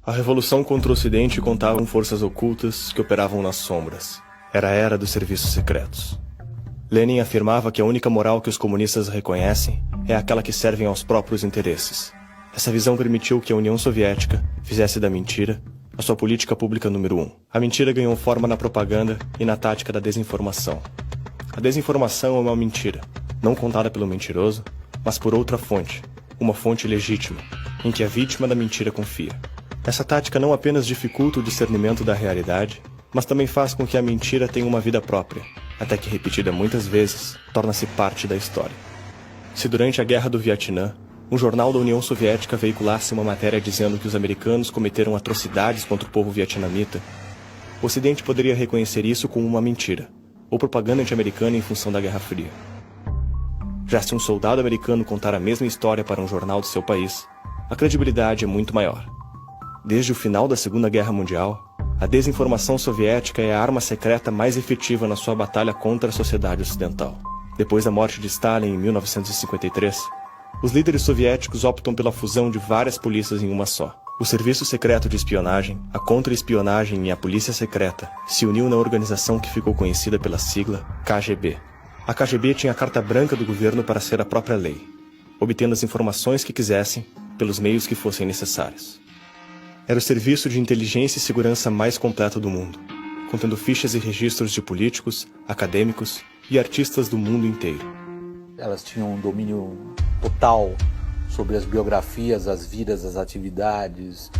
A revolução contra o Ocidente contava com forças ocultas que operavam nas sombras. Era a era dos serviços secretos. Lenin afirmava que a única moral que os comunistas reconhecem é aquela que serve aos próprios interesses. Essa visão permitiu que a União Soviética fizesse da mentira a sua política pública número 1. A mentira ganhou forma na propaganda e na tática da desinformação. A desinformação é uma mentira, não contada pelo mentiroso, mas por outra fonte, uma fonte legítima, em que a vítima da mentira confia. Essa tática não apenas dificulta o discernimento da realidade, mas também faz com que a mentira tenha uma vida própria, até que repetida muitas vezes, torna-se parte da história. Se durante a Guerra do Vietnã, um jornal da União Soviética veiculasse uma matéria dizendo que os americanos cometeram atrocidades contra o povo vietnamita, o Ocidente poderia reconhecer isso como uma mentira, ou propaganda anti-americana em função da Guerra Fria. Já se um soldado americano contar a mesma história para um jornal do seu país, a credibilidade é muito maior. Desde o final da Segunda Guerra Mundial, a desinformação soviética é a arma secreta mais efetiva na sua batalha contra a sociedade ocidental. Depois da morte de Stalin em 1953, os líderes soviéticos optam pela fusão de várias polícias em uma só. O Serviço Secreto de Espionagem, a Contra-Espionagem e a Polícia Secreta se uniu na organização que ficou conhecida pela sigla KGB. A KGB tinha a carta branca do governo para ser a própria lei, obtendo as informações que quisessem pelos meios que fossem necessários. Era o serviço de inteligência e segurança mais completo do mundo, contendo fichas e registros de políticos, acadêmicos e artistas do mundo inteiro. Elas tinham um domínio total sobre as biografias, as vidas, as atividades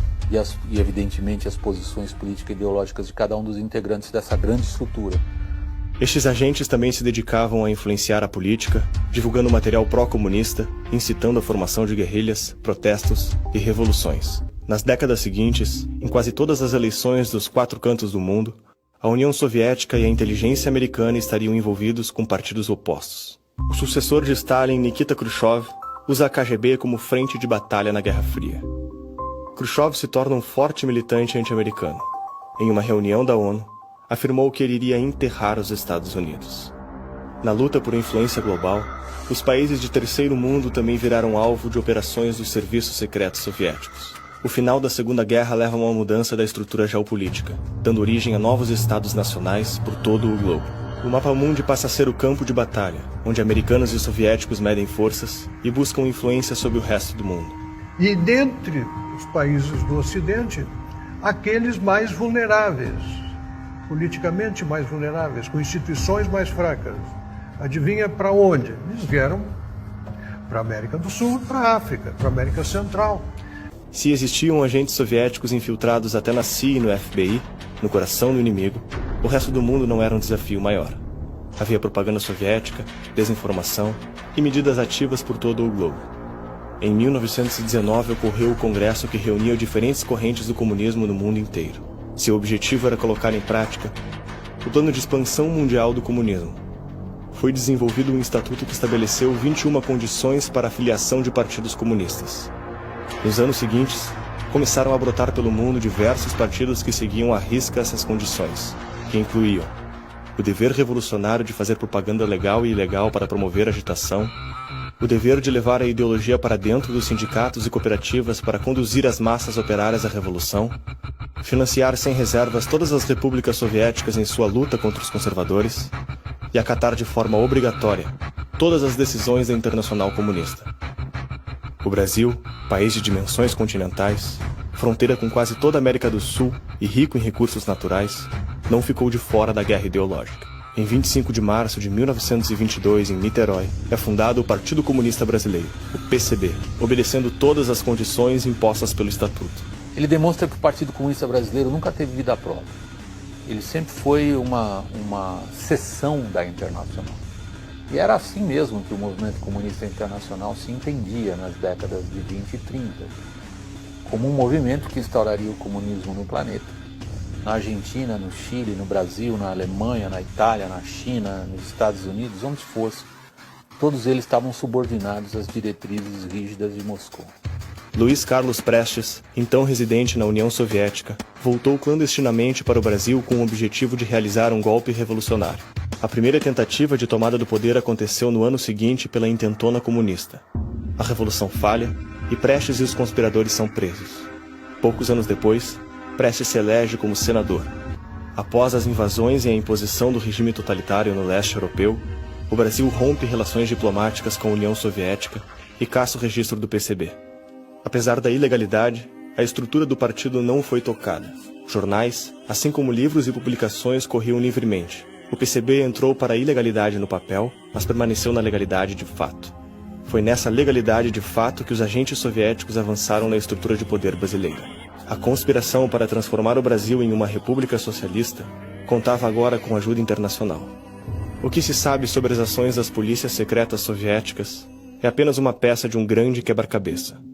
e evidentemente, as posições político-ideológicas de cada um dos integrantes dessa grande estrutura. Estes agentes também se dedicavam a influenciar a política, divulgando material pró-comunista, incitando a formação de guerrilhas, protestos e revoluções. Nas décadas seguintes, em quase todas as eleições dos 4 cantos do mundo, a União Soviética e a inteligência americana estariam envolvidos com partidos opostos. O sucessor de Stalin, Nikita Khrushchev, usa a KGB como frente de batalha na Guerra Fria. Khrushchev se torna um forte militante anti-americano. Em uma reunião da ONU, afirmou que ele iria enterrar os Estados Unidos. Na luta por influência global, os países de terceiro mundo também viraram alvo de operações dos serviços secretos soviéticos. O final da Segunda Guerra leva a uma mudança da estrutura geopolítica, dando origem a novos estados nacionais por todo o globo. O mapa-mundi passa a ser o campo de batalha, onde americanos e soviéticos medem forças e buscam influência sobre o resto do mundo. E dentre os países do Ocidente, aqueles mais vulneráveis, politicamente mais vulneráveis, com instituições mais fracas. Adivinha para onde? Eles vieram para a América do Sul, para a África, para a América Central. Se existiam agentes soviéticos infiltrados até na CIA e no FBI, no coração do inimigo, o resto do mundo não era um desafio maior. Havia propaganda soviética, desinformação e medidas ativas por todo o globo. Em 1919 ocorreu o congresso que reunia diferentes correntes do comunismo no mundo inteiro. Seu objetivo era colocar em prática o plano de expansão mundial do comunismo. Foi desenvolvido um estatuto que estabeleceu 21 condições para a filiação de partidos comunistas. Nos anos seguintes, começaram a brotar pelo mundo diversos partidos que seguiam à risca essas condições, que incluíam o dever revolucionário de fazer propaganda legal e ilegal para promover agitação, o dever de levar a ideologia para dentro dos sindicatos e cooperativas para conduzir as massas operárias à revolução, financiar sem reservas todas as repúblicas soviéticas em sua luta contra os conservadores e acatar de forma obrigatória todas as decisões da Internacional Comunista. O Brasil, país de dimensões continentais, fronteira com quase toda a América do Sul e rico em recursos naturais, não ficou de fora da guerra ideológica. Em 25 de março de 1922, em Niterói, é fundado o Partido Comunista Brasileiro, o PCB, obedecendo todas as condições impostas pelo Estatuto. Ele demonstra que o Partido Comunista Brasileiro nunca teve vida própria. Ele sempre foi uma seção da Internacional. E era assim mesmo que o movimento comunista internacional se entendia nas décadas de 20 e 30, como um movimento que instauraria o comunismo no planeta. Na Argentina, no Chile, no Brasil, na Alemanha, na Itália, na China, nos Estados Unidos, onde fosse, todos eles estavam subordinados às diretrizes rígidas de Moscou. Luiz Carlos Prestes, então residente na União Soviética, voltou clandestinamente para o Brasil com o objetivo de realizar um golpe revolucionário. A primeira tentativa de tomada do poder aconteceu no ano seguinte pela intentona comunista. A revolução falha e Prestes e os conspiradores são presos. Poucos anos depois, Prestes se elege como senador. Após as invasões e a imposição do regime totalitário no leste europeu, o Brasil rompe relações diplomáticas com a União Soviética e caça o registro do PCB. Apesar da ilegalidade, a estrutura do partido não foi tocada. Jornais, assim como livros e publicações, corriam livremente. O PCB entrou para a ilegalidade no papel, mas permaneceu na legalidade de fato. Foi nessa legalidade de fato que os agentes soviéticos avançaram na estrutura de poder brasileira. A conspiração para transformar o Brasil em uma república socialista contava agora com ajuda internacional. O que se sabe sobre as ações das polícias secretas soviéticas é apenas uma peça de um grande quebra-cabeça.